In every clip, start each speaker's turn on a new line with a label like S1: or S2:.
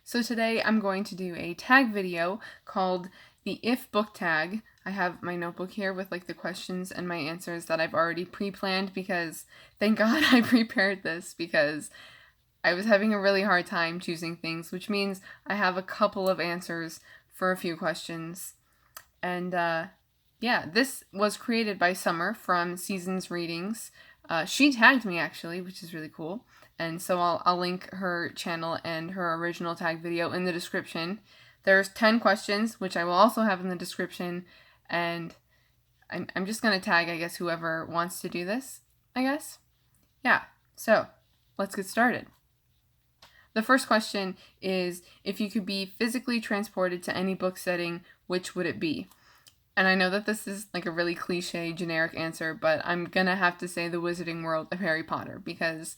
S1: So today I'm going to do a tag video called the If Book Tag. I have my notebook here with like the questions and my answers that I've already pre-planned because thank God I prepared this because I was having a really hard time choosing things, which means I have a couple of answers for a few questions. And yeah, this was created by Summer from Seasons Readings. She tagged me actually, which is really cool. And so I'll link her channel and her original tag video in the description. There's 10 questions, which I will also have in the description. And I'm just going to tag, I guess, whoever wants to do this, I guess. Yeah, so let's get started. The first question is, if you could be physically transported to any book setting, which would it be? And I know that this is like a really cliche, generic answer, but I'm gonna have to say the Wizarding World of Harry Potter because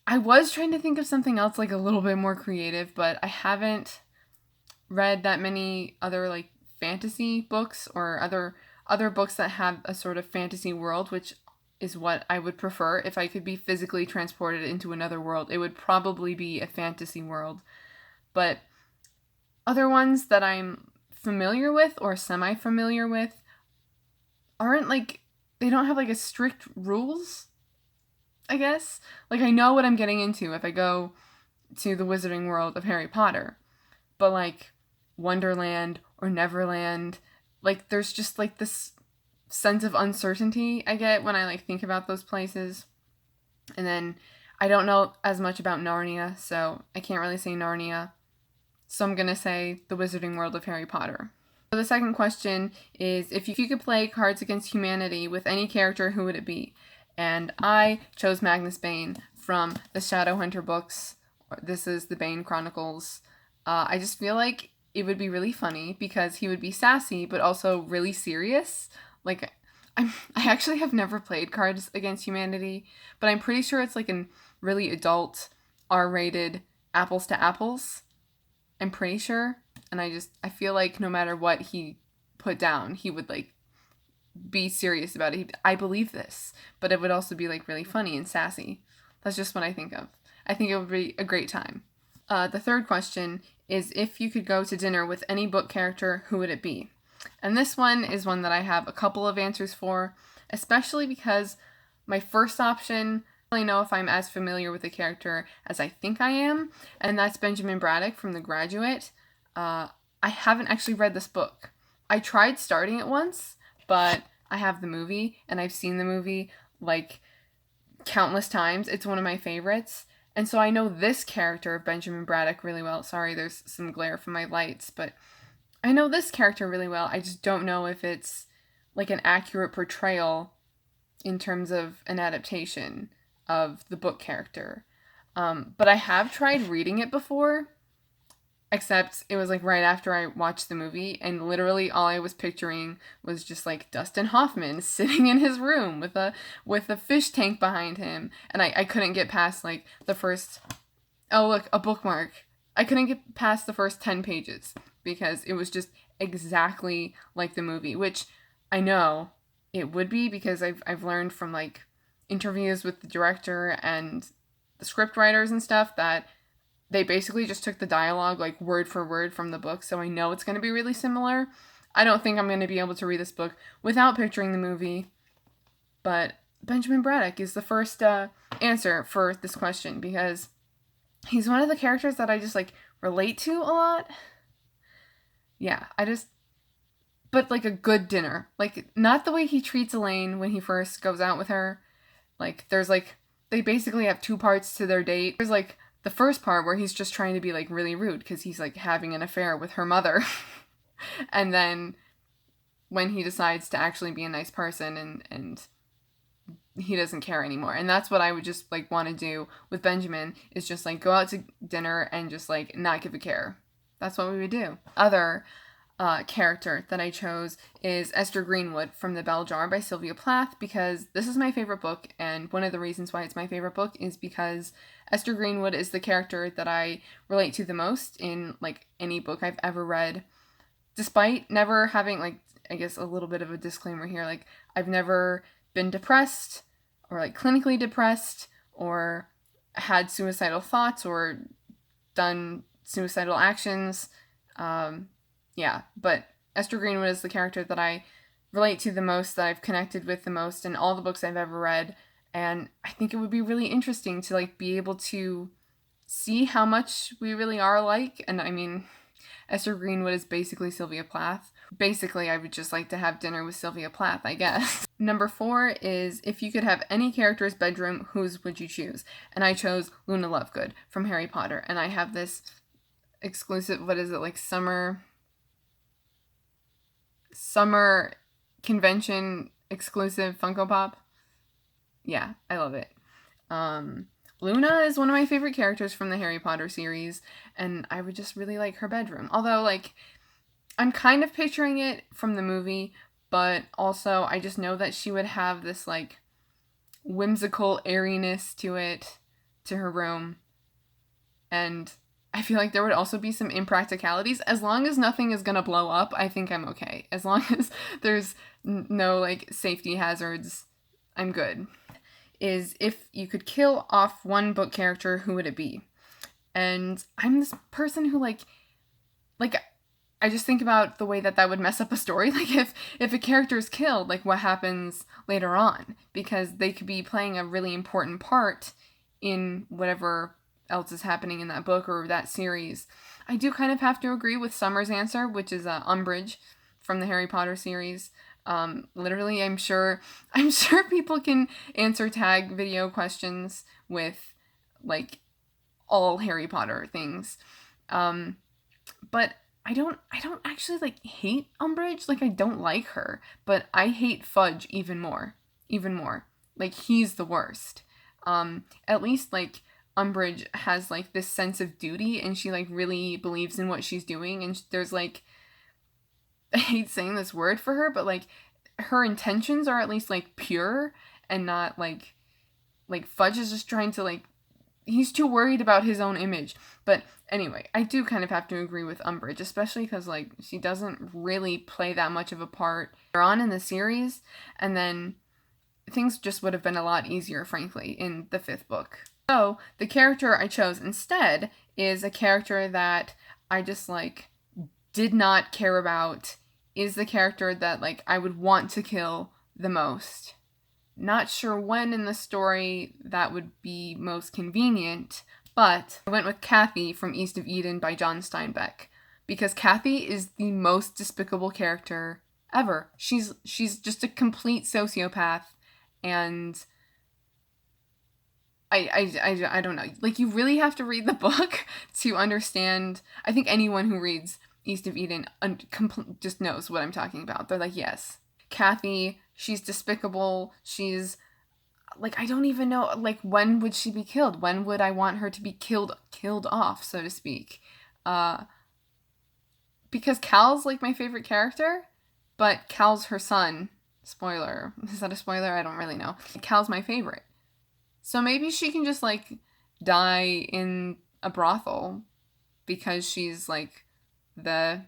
S1: I was trying to think of something else like a little bit more creative, but I haven't read that many other like fantasy books or other books that have a sort of fantasy world, which is what I would prefer. If I could be physically transported into another world, it would probably be a fantasy world. But other ones that I'm familiar with or semi-familiar with aren't like, they don't have like a strict rules, I guess. Like I know what I'm getting into if I go to the Wizarding World of Harry Potter. But like Wonderland or Neverland, like there's just like this sense of uncertainty I get when I like think about those places. And then I don't know as much about Narnia, so I can't really say Narnia. So I'm going to say the Wizarding World of Harry Potter. So the second question is, if you could play Cards Against Humanity with any character, who would it be? And I chose Magnus Bane from the Shadowhunter books. This is the Bane Chronicles. I just feel like it would be really funny because he would be sassy, but also really serious. Like, I actually have never played Cards Against Humanity, but I'm pretty sure it's like a really adult, R-rated apples to apples. I'm pretty sure. And I feel like no matter what he put down, he would like be serious about it. I believe this, but it would also be like really funny and sassy. That's just what I think of. I think it would be a great time. The third question is, if you could go to dinner with any book character, who would it be? And this one is one that I have a couple of answers for, especially because my first option, I don't really know if I'm as familiar with the character as I think I am, and that's Benjamin Braddock from The Graduate. I haven't actually read this book. I tried starting it once, but I have the movie, and I've seen the movie like countless times. It's one of my favorites. And so I know this character of Benjamin Braddock really well. Sorry, there's some glare from my lights, but I know this character really well. I just don't know if it's like an accurate portrayal in terms of an adaptation of the book character. But I have tried reading it before, except it was like right after I watched the movie, and literally all I was picturing was just like Dustin Hoffman sitting in his room with a fish tank behind him, and I couldn't get past like the first, oh look, a bookmark. I couldn't get past the first 10 pages because it was just exactly like the movie, which I know it would be because I've learned from like interviews with the director and the script writers and stuff that they basically just took the dialogue like word for word from the book, so I know it's going to be really similar. I don't think I'm going to be able to read this book without picturing the movie, but Benjamin Braddock is the first answer for this question because he's one of the characters that I just like relate to a lot. Yeah, but like a good dinner. Like not the way he treats Elaine when he first goes out with her. Like there's like, they basically have two parts to their date. There's like the first part where he's just trying to be like really rude because he's like having an affair with her mother. And then when he decides to actually be a nice person and he doesn't care anymore. And that's what I would just like want to do with Benjamin, is just like go out to dinner and just like not give a care. That's what we would do. Other character that I chose is Esther Greenwood from The Bell Jar by Sylvia Plath, because this is my favorite book, and one of the reasons why it's my favorite book is because Esther Greenwood is the character that I relate to the most in like any book I've ever read, despite never having, like, I guess a little bit of a disclaimer here, like I've never been depressed or like clinically depressed or had suicidal thoughts or done suicidal actions. Yeah, but Esther Greenwood is the character that I relate to the most, that I've connected with the most in all the books I've ever read, and I think it would be really interesting to like be able to see how much we really are alike. And I mean, Esther Greenwood is basically Sylvia Plath. Basically, I would just like to have dinner with Sylvia Plath, I guess. Number 4 is, if you could have any character's bedroom, whose would you choose? And I chose Luna Lovegood from Harry Potter. And I have this exclusive, what is it, like summer convention exclusive Funko Pop. Yeah, I love it. Luna is one of my favorite characters from the Harry Potter series, and I would just really like her bedroom. Although, like, I'm kind of picturing it from the movie, but also I just know that she would have this, like, whimsical airiness to it, to her room. And I feel like there would also be some impracticalities. As long as nothing is gonna blow up, I think I'm okay. As long as there's no, like, safety hazards, I'm good. Is, if you could kill off one book character, who would it be? And I'm this person who like I just think about the way that would mess up a story. Like, if a character is killed, like, what happens later on? Because they could be playing a really important part in whatever else is happening in that book or that series. I do kind of have to agree with Summer's answer, which is Umbridge from the Harry Potter series. Literally, I'm sure people can answer tag video questions with, like, all Harry Potter things. But I don't actually, like, hate Umbridge. Like, I don't like her, but I hate Fudge even more. Like, he's the worst. At least, like, Umbridge has, like, this sense of duty, and she, like, really believes in what she's doing, and there's, like, I hate saying this word for her, but, like, her intentions are at least, like, pure, and not, like Fudge is just trying to, like, he's too worried about his own image. But anyway, I do kind of have to agree with Umbridge, especially because, like, she doesn't really play that much of a part later on in the series, and then things just would have been a lot easier, frankly, in the 5th book. So, the character I chose instead is a character that I just, like, did not care about, is the character that, like, I would want to kill the most. Not sure when in the story that would be most convenient, but I went with Kathy from East of Eden by John Steinbeck, because Kathy is the most despicable character ever. She's just a complete sociopath, and I don't know. Like, you really have to read the book to understand. I think anyone who reads East of Eden just knows what I'm talking about. They're like, yes, Kathy, she's despicable. She's, like, I don't even know, like, when would she be killed? When would I want her to be killed off, so to speak? Because Cal's, like, my favorite character, but Cal's her son. Spoiler. Is that a spoiler? I don't really know. Cal's my favorite. So maybe she can just, like, die in a brothel because she's, like, the,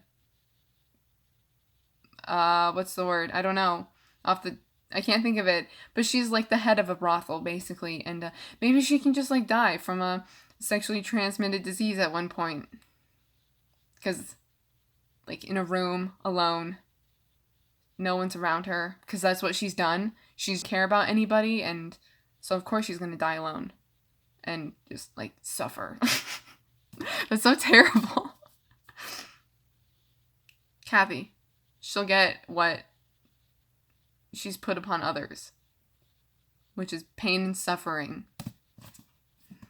S1: what's the word? I don't know. I can't think of it, but she's, like, the head of a brothel, basically, and maybe she can just, like, die from a sexually transmitted disease at one point. Because, like, in a room, alone, no one's around her, because that's what she's done. She doesn't care about anybody, and so of course she's gonna die alone. And just, like, suffer. That's so terrible. Kathy. She'll get what she's put upon others, which is pain and suffering.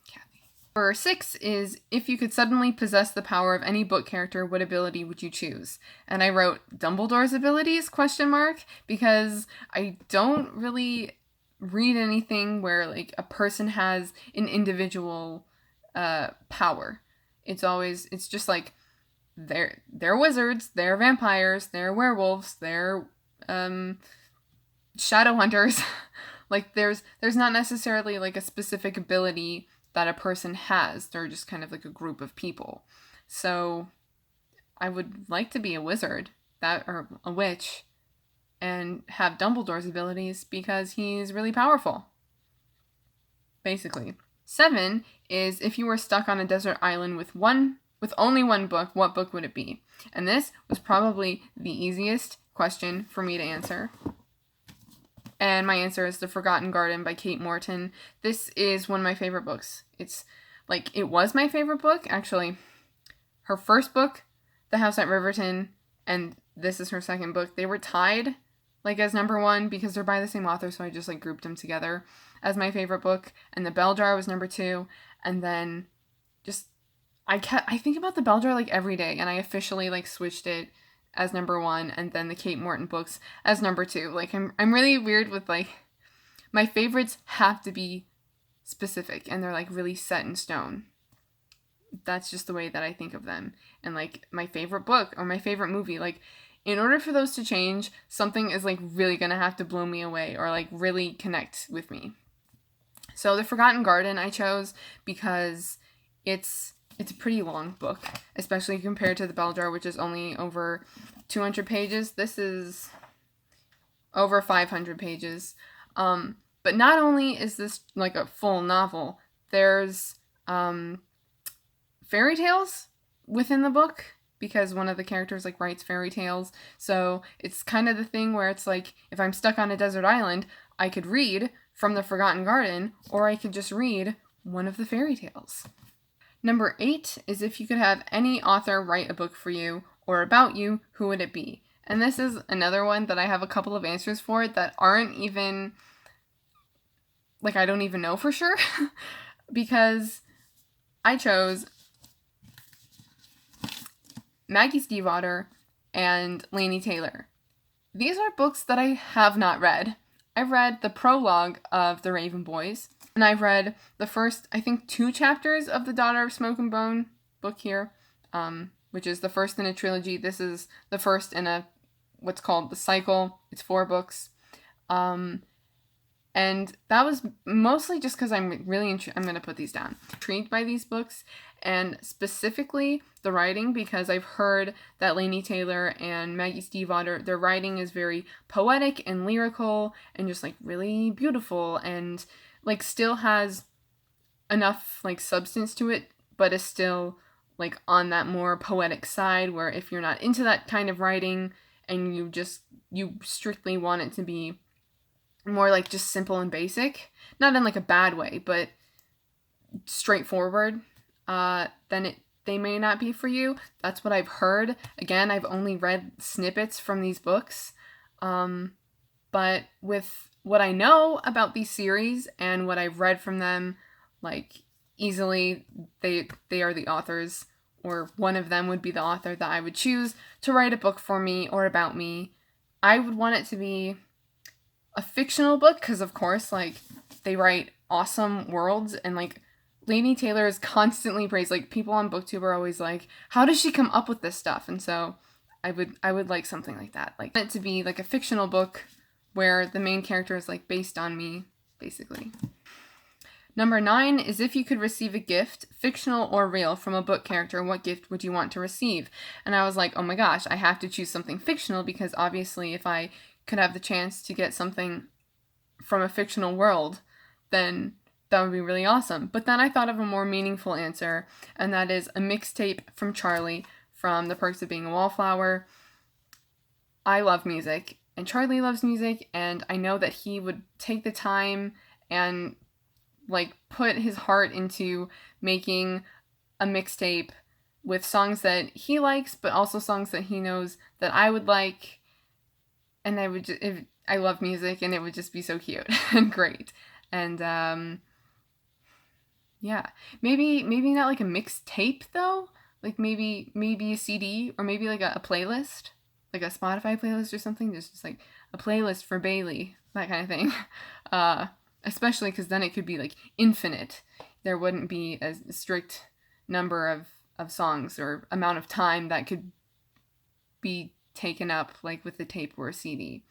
S1: Kathy. Number 6 is, if you could suddenly possess the power of any book character, what ability would you choose? And I wrote Dumbledore's abilities, ? Because I don't really read anything where, like, a person has an individual power. It's just like, they're wizards, they're vampires, they're werewolves, they're shadow hunters. Like, there's not necessarily, like, a specific ability that a person has. They're just kind of like a group of people. So I would like to be a wizard, or a witch, and have Dumbledore's abilities because he's really powerful, basically. 7 is if you were stuck on a desert island with only one book, what book would it be? And this was probably the easiest question for me to answer. And my answer is The Forgotten Garden by Kate Morton. This is one of my favorite books. It was my favorite book, actually. Her first book, The House at Riverton, and this is her second book. They were tied, as number 1 because they're by the same author, so I just, grouped them together as my favorite book. And The Bell Jar was number 2, and then I think about The Bell Jar, every day, and I officially, switched it as number 1, and then the Kate Morton books as number 2. I'm really weird with, my favorites have to be specific, and they're, really set in stone. That's just the way that I think of them. And, my favorite book or my favorite movie, in order for those to change, something is, really gonna have to blow me away or, really connect with me. So The Forgotten Garden I chose because it's a pretty long book, especially compared to The Bell Jar, which is only over 200 pages. This is over 500 pages. But not only is this a full novel, there's fairy tales within the book because one of the characters writes fairy tales. So it's kind of the thing where it's if I'm stuck on a desert island, I could read from The Forgotten Garden, or I could just read one of the fairy tales. Number 8 is if you could have any author write a book for you or about you, who would it be? And this is another one that I have a couple of answers for that aren't even, I don't even know for sure, because I chose Maggie Stiefvater and Laini Taylor. These are books that I have not read. I've read the prologue of The Raven Boys, and I've read the first, I think, 2 chapters of the Daughter of Smoke and Bone book here, which is the first in a trilogy. This is the first in what's called the cycle. It's 4 books. And that was mostly just because I'm really I'm going to put these down. Intrigued by these books, and specifically the writing, because I've heard that Laini Taylor and Maggie Stiefvater, their writing is very poetic and lyrical and just really beautiful, and still has enough substance to it, but is still on that more poetic side, where if you're not into that kind of writing and you strictly want it to be more just simple and basic, not in a bad way, but straightforward, then they may not be for you. That's what I've heard. Again, I've only read snippets from these books, but with what I know about these series and what I've read from them, easily they are the authors, or one of them would be the author that I would choose to write a book for me or about me. I would want it to be a fictional book, because of course they write awesome worlds, and Laini Taylor is constantly praised. People on BookTube are always how does she come up with this stuff? And so I would like something like that, it to be a fictional book where the main character is based on me, basically. Number 9 is if you could receive a gift, fictional or real, from a book character, what gift would you want to receive? And I was oh my gosh, I have to choose something fictional, because obviously if I could have the chance to get something from a fictional world, then that would be really awesome. But then I thought of a more meaningful answer, and that is a mixtape from Charlie from The Perks of Being a Wallflower. I love music, and Charlie loves music, and I know that he would take the time and put his heart into making a mixtape with songs that he likes, but also songs that he knows that I would like. And I love music, and it would just be so cute and great. And yeah, maybe not a mixtape though. Maybe a CD, or maybe a playlist, a Spotify playlist or something. Just a playlist for Bailey, that kind of thing. Especially because then it could be infinite. There wouldn't be a strict number of songs or amount of time that could be taken up with a tape or a CD.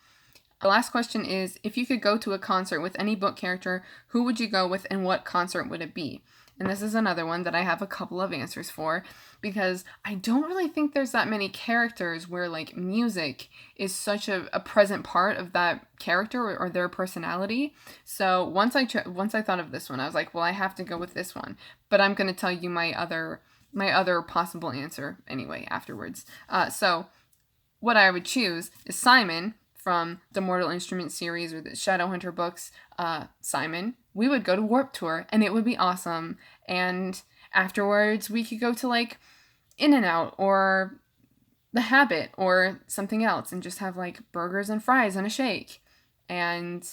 S1: The last question is, if you could go to a concert with any book character, who would you go with, and what concert would it be? and this is another one that I have a couple of answers for, because I don't really think there's that many characters where like music is such a present part of that character or their personality. So once I thought of this one, I was like, well, I have to go with this one, but I'm going to tell you my other possible answer anyway afterwards. So what I would choose is Simon from the Mortal Instruments series or the Shadowhunter books. Simon, we would go to Warped Tour and it would be awesome. And afterwards, we could go to like In-N-Out or The Habit or something else and just have like burgers and fries and a shake. And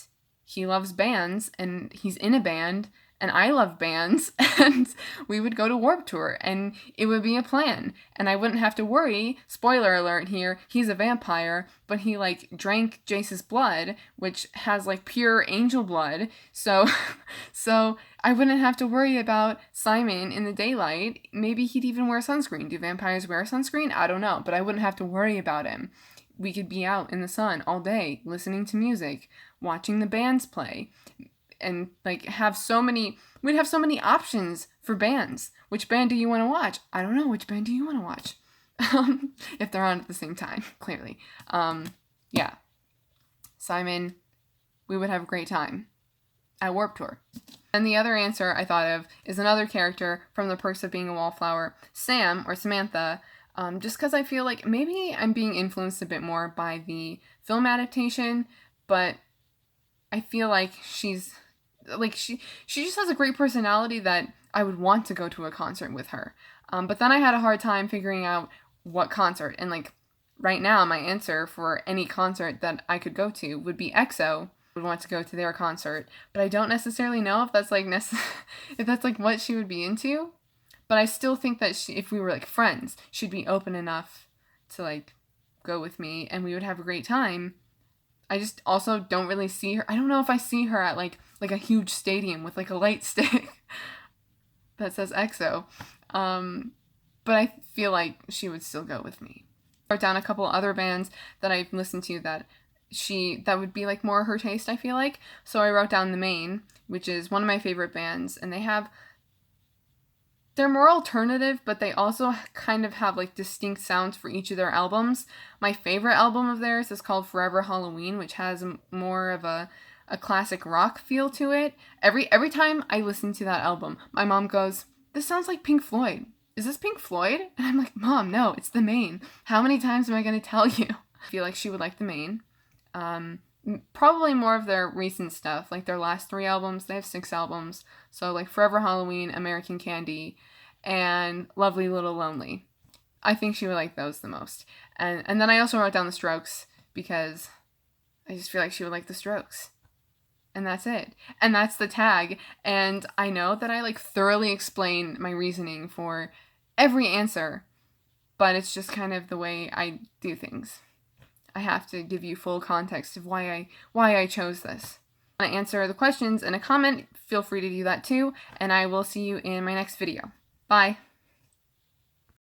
S1: he loves bands and he's in a band and I love bands, and we would go to Warped Tour, and it would be a plan, and I wouldn't have to worry. Spoiler alert here, he's a vampire, but he, like, drank Jace's blood, which has, like, pure angel blood, so I wouldn't have to worry about Simon in the daylight. Maybe he'd even wear sunscreen. Do vampires wear sunscreen? I don't know, but I wouldn't have to worry about him. We could be out in the sun all day, listening to music, watching the bands play, and like we'd have so many options for bands. Which band do you want to watch? I don't know. Which band do you want to watch? If they're on at the same time, clearly. Yeah. Simon, we would have a great time at Warped Tour. And the other answer I thought of is another character from The Perks of Being a Wallflower, Sam or Samantha, just because I feel like maybe I'm being influenced a bit more by the film adaptation, but I feel like she's like she just has a great personality that I would want to go to a concert with her. But then I had a hard time figuring out what concert. And like right now, my answer for any concert that I could go to would be EXO. I would want to go to their concert, but I don't necessarily know if that's like if that's like what she would be into. But I still think that if we were like friends, she'd be open enough to like go with me, and we would have a great time. I just also don't really see her. I don't know if I see her at like a huge stadium with like a light stick that says EXO. But I feel like she would still go with me. I wrote down a couple other bands that I've listened to that would be like more her taste, I feel like. So I wrote down The Maine, which is one of my favorite bands, and they're more alternative, but they also kind of have like distinct sounds for each of their albums. My favorite album of theirs is called Forever Halloween, which has more of a classic rock feel to it. Every time I listen to that album, my mom goes, "This sounds like Pink Floyd. Is this Pink Floyd?" And I'm like, "Mom, no, it's The Maine. How many times am I going to tell you?" I feel like she would like The Maine. Probably more of their recent stuff, like their last 3 albums. They have 6 albums. So like Forever Halloween, American Candy, and Lovely Little Lonely. I think she would like those the most. And then I also wrote down The Strokes because I just feel like she would like The Strokes. And that's it. And that's the tag. And I know that I like thoroughly explain my reasoning for every answer, but it's just kind of the way I do things. I have to give you full context of why I chose this. If you want to answer the questions in a comment, feel free to do that too, and I will see you in my next video. Bye!